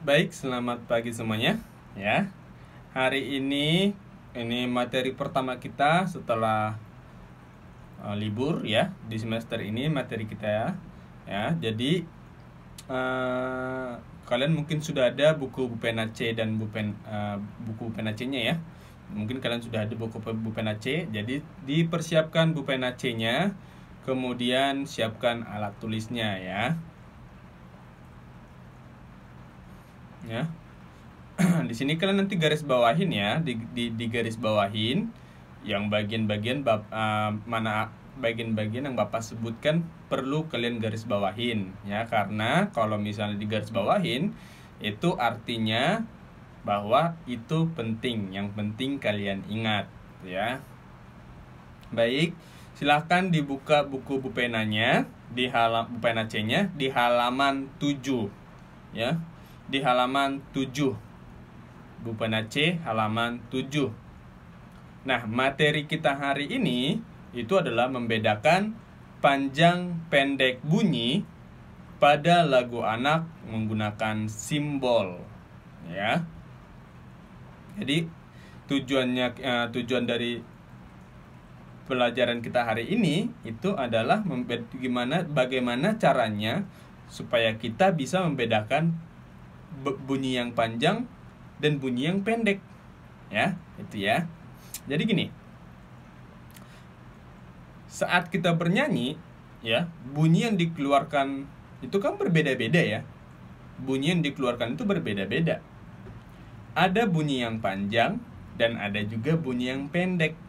Baik, selamat pagi semuanya ya. Hari ini materi pertama kita setelah libur ya. Di semester ini materi kita ya. Jadi kalian mungkin sudah ada buku Pena C dan buku Pena C-nya ya. Mungkin kalian sudah ada buku Pena C. Jadi dipersiapkan buku Pena C-nya, kemudian siapkan alat tulisnya ya. Ya. Di sini kalian nanti garis bawahin ya, di garis bawahin yang bagian-bagian mana bagian-bagian yang Bapak sebutkan perlu kalian garis bawahin ya, karena kalau misalnya di garis bawahin itu artinya bahwa itu penting, yang penting kalian ingat ya. Baik, silahkan dibuka buku bupenanya di buku pena C-nya di halaman 7 ya. Di halaman 7 buku pena C halaman 7. Nah, materi kita hari ini itu adalah membedakan panjang pendek bunyi pada lagu anak menggunakan simbol ya. Jadi tujuan dari pelajaran kita hari ini itu adalah bagaimana caranya supaya kita bisa membedakan bunyi yang panjang dan bunyi yang pendek ya, itu ya. Jadi gini, saat kita bernyanyi ya, bunyi yang dikeluarkan itu kan berbeda-beda ya. Bunyi yang dikeluarkan itu berbeda-beda. Ada bunyi yang panjang dan ada juga bunyi yang pendek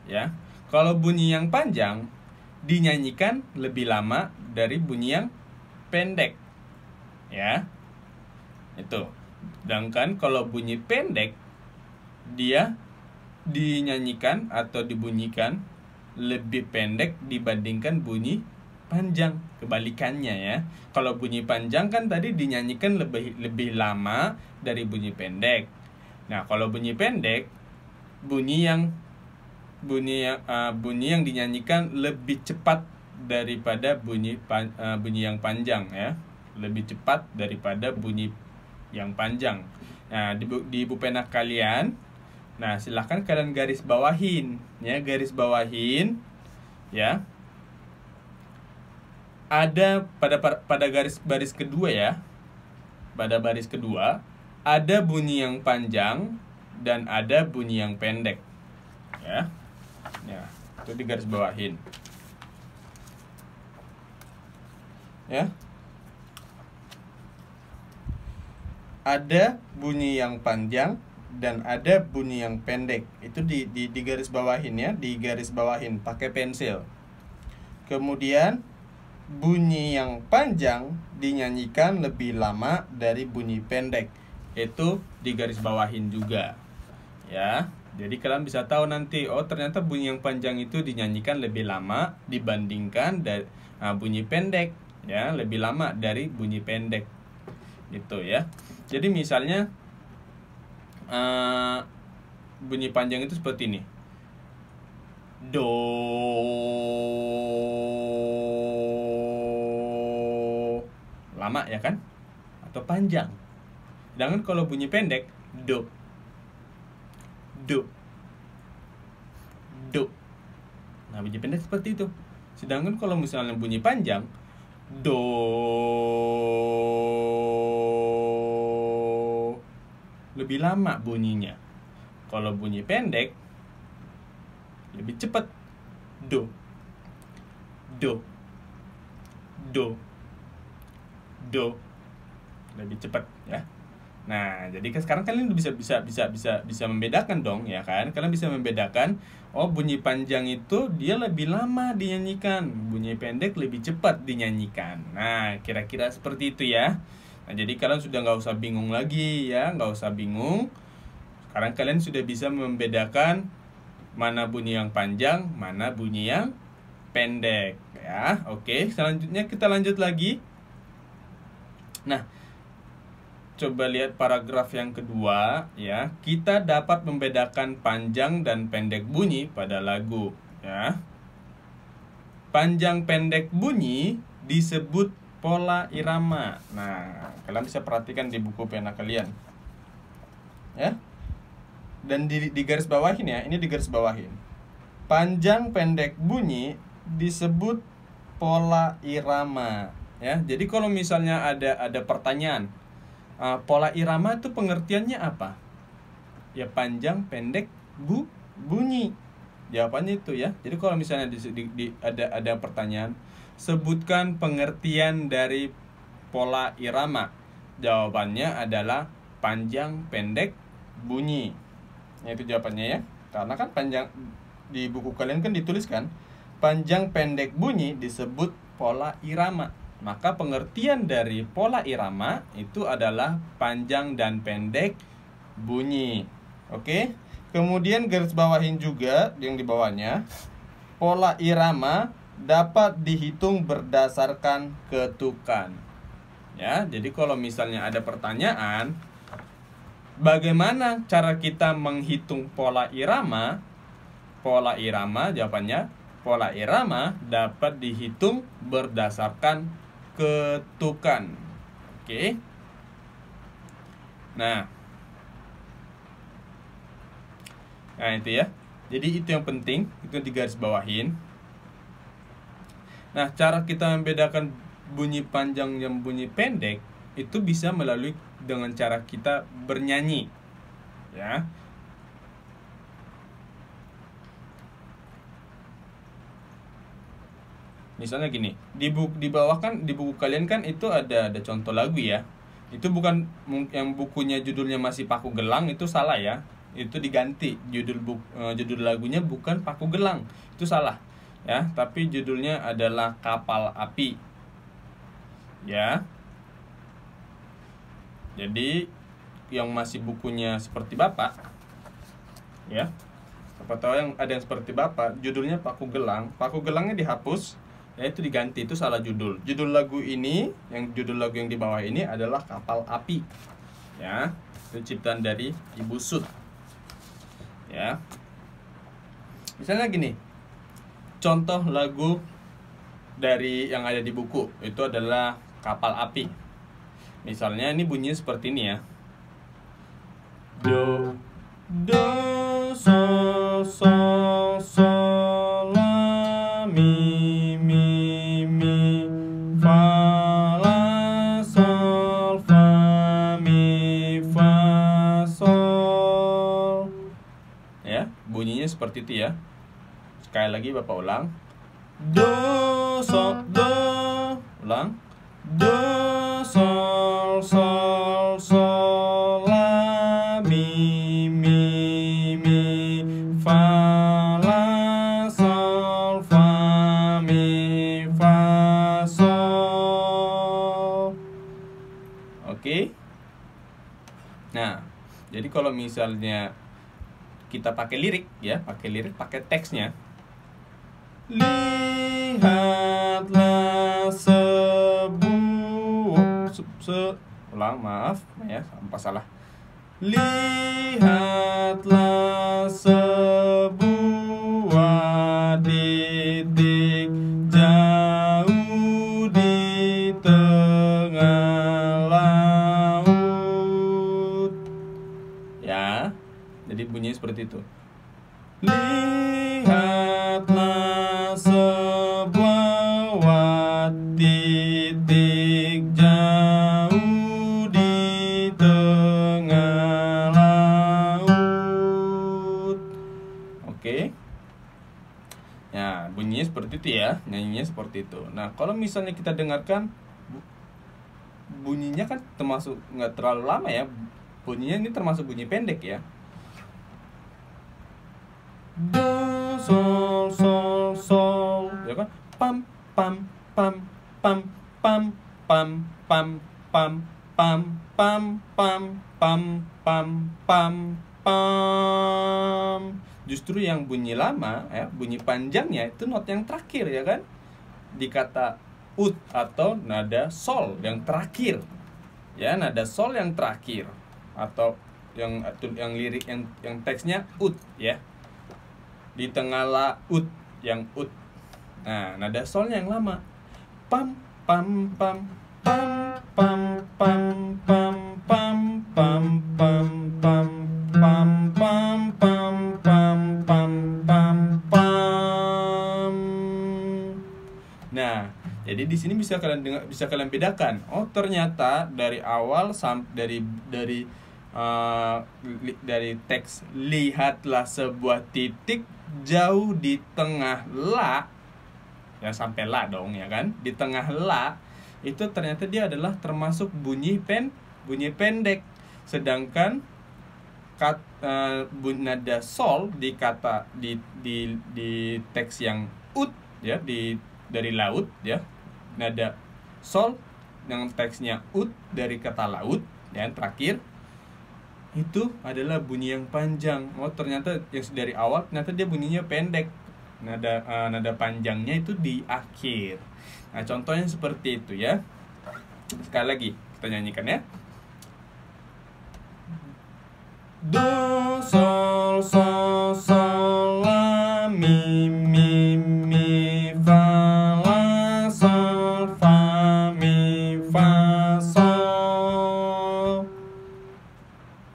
ya. Kalau bunyi yang panjang dinyanyikan lebih lama dari bunyi yang pendek ya. Itu. Sedangkan kalau bunyi pendek dia dinyanyikan atau dibunyikan lebih pendek dibandingkan bunyi panjang. Kebalikannya ya. Kalau bunyi panjang kan tadi dinyanyikan lebih lama dari bunyi pendek. Nah, kalau bunyi pendek bunyi yang dinyanyikan lebih cepat daripada bunyi yang panjang ya. Lebih cepat daripada bunyi yang panjang. Nah, di buku pena kalian, nah silahkan kalian garis bawahin ya, garis bawahin ya. Ada pada baris kedua ya. Pada baris kedua ada bunyi yang panjang dan ada bunyi yang pendek ya. Ya, itu di garis bawahin ya. Ada bunyi yang panjang dan ada bunyi yang pendek. Itu di garis bawahin ya, di garis bawahin pakai pensil. Kemudian bunyi yang panjang dinyanyikan lebih lama dari bunyi pendek. Itu di garis bawahin juga. Ya. Jadi kalian bisa tahu nanti, oh ternyata bunyi yang panjang itu dinyanyikan lebih lama dibandingkan bunyi pendek ya, lebih lama dari bunyi pendek. Gitu ya. Jadi misalnya bunyi panjang itu seperti ini. Do, lama ya kan? Atau panjang. Sedangkan kalau bunyi pendek, do, do, do. Nah, bunyi pendek seperti itu. Sedangkan kalau misalnya bunyi panjang, do, lebih lama bunyinya. Kalau bunyi pendek lebih cepat. Do, do, do, do, lebih cepat ya. Nah, jadi kan sekarang kalian bisa membedakan dong ya kan? Kalian bisa membedakan, oh bunyi panjang itu dia lebih lama dinyanyikan, bunyi pendek lebih cepat dinyanyikan. Nah, kira-kira seperti itu ya. Nah, jadi kalian sudah nggak usah bingung lagi ya, nggak usah bingung. Sekarang kalian sudah bisa membedakan mana bunyi yang panjang, mana bunyi yang pendek ya. Oke, selanjutnya kita lanjut lagi. Nah, coba lihat paragraf yang kedua ya. Kita dapat membedakan panjang dan pendek bunyi pada lagu ya. Panjang pendek bunyi disebut pola irama. Nah, kalian bisa perhatikan di buku pena kalian. Ya. Dan di garis bawahin ya, ini di garis bawahin. Panjang pendek bunyi disebut pola irama. Ya, jadi kalau misalnya ada pertanyaan, pola irama itu pengertiannya apa? Ya panjang pendek bunyi. Jawabannya itu ya. Jadi kalau misalnya ada pertanyaan, sebutkan pengertian dari pola irama. Jawabannya adalah panjang pendek bunyi. Ya, itu jawabannya ya. Karena kan panjang di buku kalian kan dituliskan panjang pendek bunyi disebut pola irama. Maka pengertian dari pola irama itu adalah panjang dan pendek bunyi. Oke. Kemudian garis bawahin juga yang di bawahnya. Pola irama dapat dihitung berdasarkan ketukan. Ya, jadi kalau misalnya ada pertanyaan, bagaimana cara kita menghitung pola irama? Pola irama, jawabannya, pola irama dapat dihitung berdasarkan ketukan. Oke. Nah, itu ya. Jadi itu yang penting, itu digaris bawahin. Nah, cara kita membedakan bunyi panjang dan bunyi pendek itu bisa melalui dengan cara kita bernyanyi. Ya. Misalnya gini, di bawah kan di buku kalian kan itu ada contoh lagu ya. Itu bukan yang bukunya judulnya masih Paku Gelang, itu salah ya. Itu diganti judul lagunya bukan Paku Gelang. Itu salah. Ya, tapi judulnya adalah Kapal Api. Ya. Jadi yang masih bukunya seperti Bapak, ya. Siapa tahu yang ada yang seperti Bapak, judulnya Paku Gelang. Paku Gelangnya dihapus, ya itu diganti, itu salah judul. Judul lagu ini, judul lagu yang di bawah ini adalah Kapal Api. Ya, itu ciptaan dari Ibu Sud. Ya. Misalnya gini. Contoh lagu dari yang ada di buku itu adalah Kapal Api. Misalnya ini bunyinya seperti ini ya. Do sol sol sol la mi fa la sol fa mi fa sol. Ya, bunyinya seperti itu ya. Sekali lagi Bapak ulang. Do sol do, ulang. Do sol sol sol la mi fa la sol fa mi fa sol. Oke. Nah, jadi kalau misalnya kita pakai lirik ya, pakai teksnya. Lihatlah ulang, maaf ya, sampai salah. Lihatlah sebuah titik jauh di tengah laut. Ya, jadi bunyinya seperti itu. Lihatlah sebuah titik jauh di tengah laut. Oke. Ya, bunyinya seperti itu ya, nyanyinya seperti itu. Nah, kalau misalnya kita dengarkan, bunyinya kan termasuk nggak terlalu lama ya. Bunyinya ini termasuk bunyi pendek ya. Do sol sol sol, ya kan? Pam pam pam pam pam pam pam pam pam pam pam pam pam pam pam. Justru yang bunyi lama ya, bunyi panjangnya itu not yang terakhir ya kan? Di kata ut atau nada sol yang terakhir. Ya, nada sol yang terakhir atau yang lirik yang teksnya ut ya. Di tengah laut yang ut. Nah, nada solnya yang lama. Pam pam pam pam pam pam pam pam pam pam pam pam pam pam pam pam pam pam. Nah, jadi di sini bisa kalian bedakan. Oh, ternyata dari awal dari teks lihatlah sebuah titik jauh di tengah la, ya sampai la dong ya kan, di tengah la itu ternyata dia adalah termasuk bunyi pendek, sedangkan nada sol di kata di teks yang ut ya, dari laut ya, nada sol yang teksnya ut dari kata laut ya terakhir itu adalah bunyi yang panjang. Oh, ternyata yang dari awal ternyata dia bunyinya pendek. Nada panjangnya itu di akhir. Nah, contohnya seperti itu ya. Sekali lagi kita nyanyikan ya. Do sol sol sol la mi mi mi fa la sol fa mi fa sol.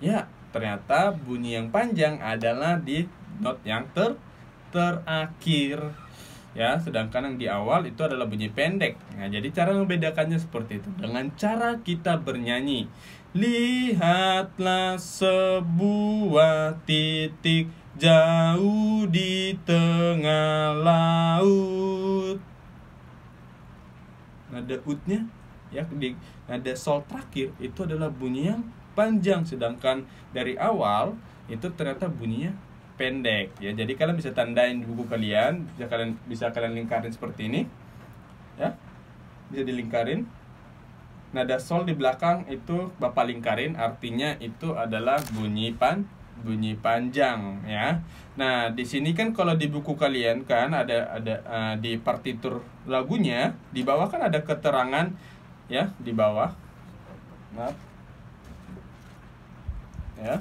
Ya, ternyata bunyi yang panjang adalah di not yang terakhir ya, sedangkan yang di awal itu adalah bunyi pendek. Nah, jadi cara membedakannya seperti itu dengan cara kita bernyanyi. Lihatlah sebuah titik jauh di tengah laut. Nada utnya ya, di nada sol terakhir itu adalah bunyi yang panjang, sedangkan dari awal itu ternyata bunyinya pendek ya. Jadi kalian bisa tandain di buku kalian, bisa kalian lingkarin seperti ini ya, bisa dilingkarin. Nada sol di belakang itu Bapak lingkarin, artinya itu adalah bunyi panjang ya. Nah, di sini kan kalau di buku kalian kan ada di partitur lagunya di bawah kan ada keterangan ya, di bawah. Maaf. Ya.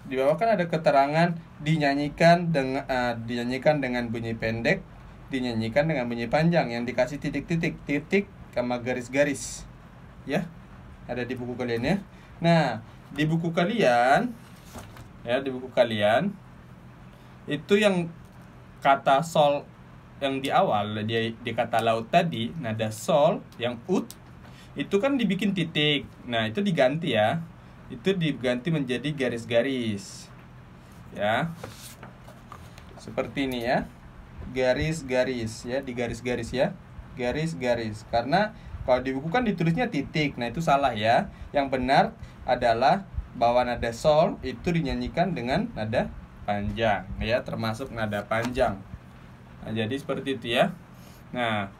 Di bawah kan ada keterangan dinyanyikan dengan bunyi pendek, dinyanyikan dengan bunyi panjang, yang dikasih titik sama garis-garis. Ya. Ada di buku kalian ya. Nah, di buku kalian itu yang kata sol yang di awal di kata laut tadi, nada sol yang ut itu kan dibikin titik. Nah, itu diganti ya. Itu diganti menjadi garis-garis. Ya. Seperti ini ya. Garis-garis ya, di garis-garis ya. Garis-garis. Karena kalau di buku kan ditulisnya titik. Nah, itu salah ya. Yang benar adalah bahwa nada sol itu dinyanyikan dengan nada panjang ya, termasuk nada panjang. Nah, jadi seperti itu ya. Nah,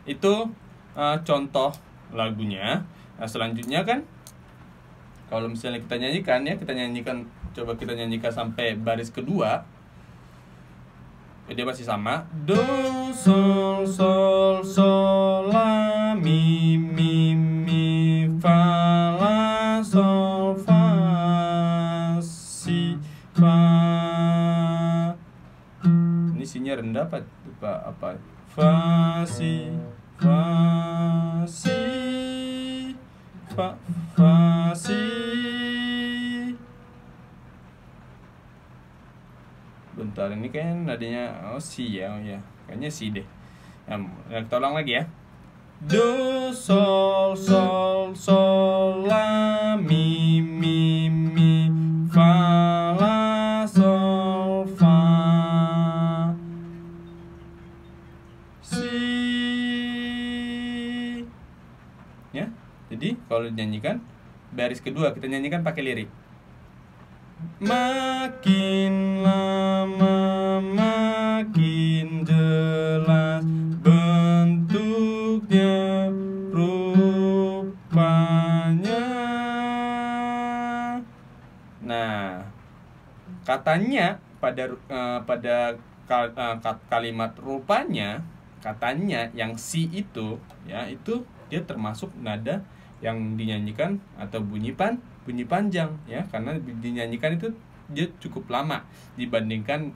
itu contoh lagunya. Nah, selanjutnya kan kalau misalnya kita nyanyikan ya, coba kita nyanyikan sampai baris kedua. Dia masih sama. Do sol sol sol la mi mi mi fa la sol fa si fa. Ini sinya rendah apa? Fa si fa si fa si. Bentar, ini kan nadanya si ya. Oh ya, kayaknya si deh. Nah, kita ulang lagi ya. Do sol sol sol la mi mi mi fa la sol fa si. Ya. Jadi kalau dinyanyikan baris kedua kita nyanyikan pakai lirik. Makin lama makin jelas bentuknya, rupanya. Nah, katanya pada kalimat rupanya, katanya yang si itu ya, itu dia termasuk nada yang dinyanyikan atau bunyi panjang ya, karena dinyanyikan itu dia cukup lama dibandingkan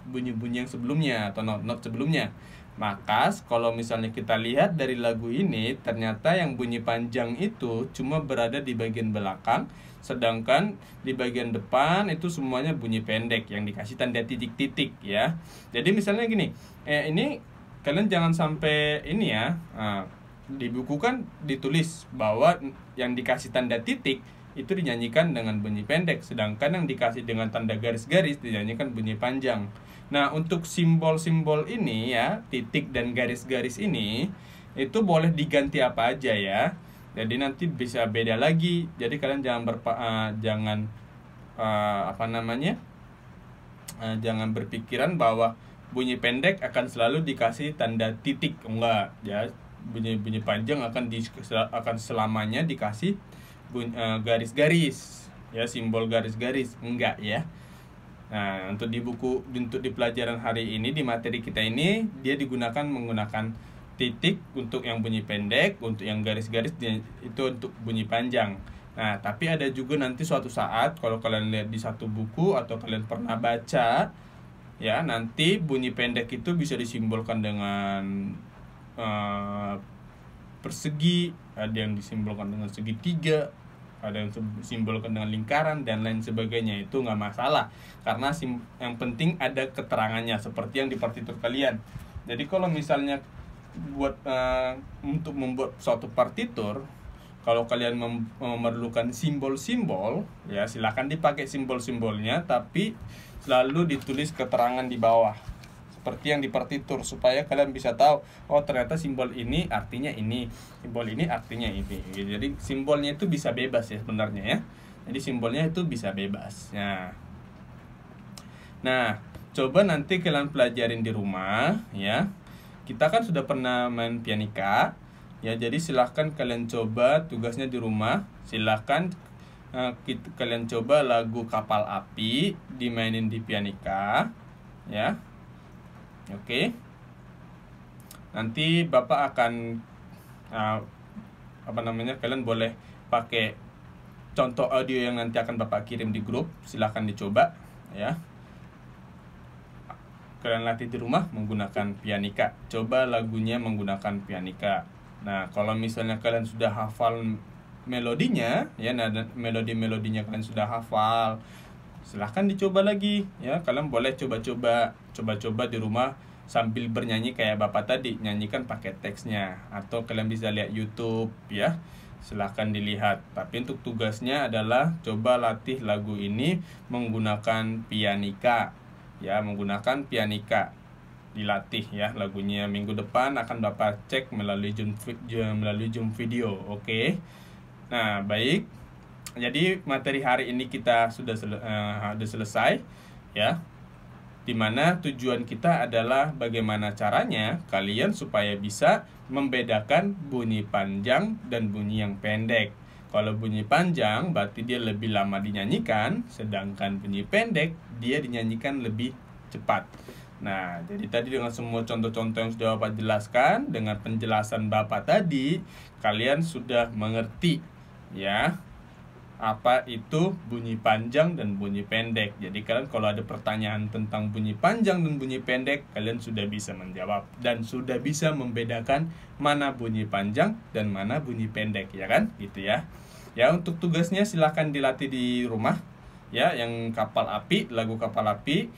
bunyi-bunyi yang sebelumnya atau not sebelumnya. Maka kalau misalnya kita lihat dari lagu ini, ternyata yang bunyi panjang itu cuma berada di bagian belakang, sedangkan di bagian depan itu semuanya bunyi pendek yang dikasih tanda titik-titik ya. Jadi misalnya gini, ini kalian jangan sampai ini ya. Di buku kan ditulis bahwa yang dikasih tanda titik itu dinyanyikan dengan bunyi pendek, sedangkan yang dikasih dengan tanda garis-garis dinyanyikan bunyi panjang. Nah, untuk simbol-simbol ini ya, titik dan garis-garis ini itu boleh diganti apa aja ya. Jadi nanti bisa beda lagi. Jadi kalian jangan jangan berpikiran bahwa bunyi pendek akan selalu dikasih tanda titik. Enggak, ya. Bunyi panjang akan selamanya dikasih garis-garis ya, simbol garis-garis. Enggak ya. Nah, untuk di pelajaran hari ini, di materi kita ini, dia menggunakan titik untuk yang bunyi pendek, untuk yang garis-garis itu untuk bunyi panjang. Nah, tapi ada juga nanti suatu saat kalau kalian lihat di satu buku atau kalian pernah baca ya, nanti bunyi pendek itu bisa disimbolkan dengan persegi, ada yang disimbolkan dengan segitiga, ada yang simbolkan dengan lingkaran dan lain sebagainya. Itu nggak masalah karena yang penting ada keterangannya seperti yang di partitur kalian. Jadi kalau misalnya untuk membuat suatu partitur, kalau kalian memerlukan simbol-simbol ya, silakan dipakai simbol-simbolnya, tapi selalu ditulis keterangan di bawah seperti yang di partitur supaya kalian bisa tahu, oh ternyata simbol ini artinya ini, simbol ini artinya ini. Jadi simbolnya itu bisa bebas ya sebenarnya ya. Jadi simbolnya itu bisa bebas. Nah, coba nanti kalian pelajarin di rumah ya. Kita kan sudah pernah main pianika ya, jadi silahkan kalian coba tugasnya di rumah. Silahkan kalian coba lagu Kapal Api dimainin di pianika ya. Oke. Nanti Bapak akan kalian boleh pakai contoh audio yang nanti akan Bapak kirim di grup. Silahkan dicoba ya. Kalian latih di rumah menggunakan pianika. Coba lagunya menggunakan pianika. Nah, kalau misalnya kalian sudah hafal melodinya ya, melodinya kalian sudah hafal, silahkan dicoba lagi ya. Kalian boleh coba-coba di rumah sambil bernyanyi kayak Bapak tadi, nyanyikan pakai teksnya, atau kalian bisa lihat YouTube ya, silahkan dilihat. Tapi untuk tugasnya adalah coba latih lagu ini menggunakan pianika ya, menggunakan pianika dilatih ya lagunya. Minggu depan akan Bapak cek melalui Zoom video. Oke. Nah, baik. Jadi materi hari ini kita sudah selesai ya, dimana tujuan kita adalah bagaimana caranya kalian supaya bisa membedakan bunyi panjang dan bunyi yang pendek. Kalau bunyi panjang berarti dia lebih lama dinyanyikan, sedangkan bunyi pendek dia dinyanyikan lebih cepat. Nah, jadi tadi dengan semua contoh-contoh yang sudah Bapak jelaskan, dengan penjelasan Bapak tadi, kalian sudah mengerti ya apa itu bunyi panjang dan bunyi pendek. Jadi kalian kalau ada pertanyaan tentang bunyi panjang dan bunyi pendek, kalian sudah bisa menjawab dan sudah bisa membedakan mana bunyi panjang dan mana bunyi pendek, ya kan? Gitu ya. Ya, untuk tugasnya silahkan dilatih di rumah ya, yang Kapal Api, lagu Kapal Api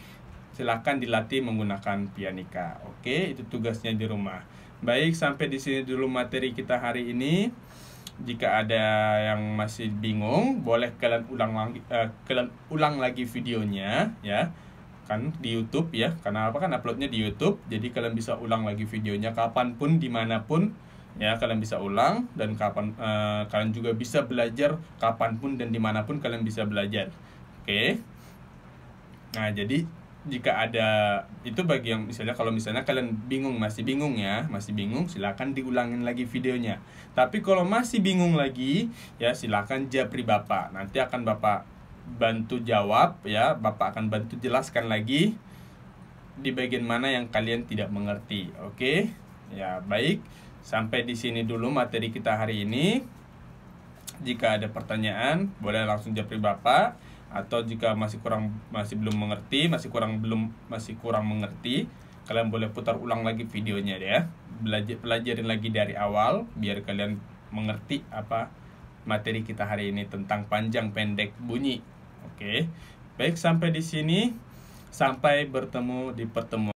silahkan dilatih menggunakan pianika. Oke, itu tugasnya di rumah. Baik, sampai di sini dulu materi kita hari ini. Jika ada yang masih bingung, boleh kalian ulang lagi videonya ya, kan di YouTube ya, karena apa, kan uploadnya di YouTube. Jadi kalian bisa ulang lagi videonya kapanpun, dimanapun ya, kalian bisa ulang. Dan kalian juga bisa belajar kapanpun dan dimanapun kalian bisa belajar. Oke. Nah, jadi jika ada itu, bagi yang kalau misalnya kalian masih bingung, silakan diulangin lagi videonya. Tapi kalau masih bingung lagi ya, silakan japri Bapak. Nanti akan Bapak bantu jawab ya, Bapak akan bantu jelaskan lagi di bagian mana yang kalian tidak mengerti. Oke? Ya, baik. Sampai di sini dulu materi kita hari ini. Jika ada pertanyaan, boleh langsung japri Bapak, Atau jika masih belum mengerti, masih kurang mengerti, kalian boleh putar ulang lagi videonya ya. Pelajarin lagi dari awal biar kalian mengerti apa materi kita hari ini tentang panjang pendek bunyi. Oke. Baik, sampai di sini. Sampai bertemu di pertemuan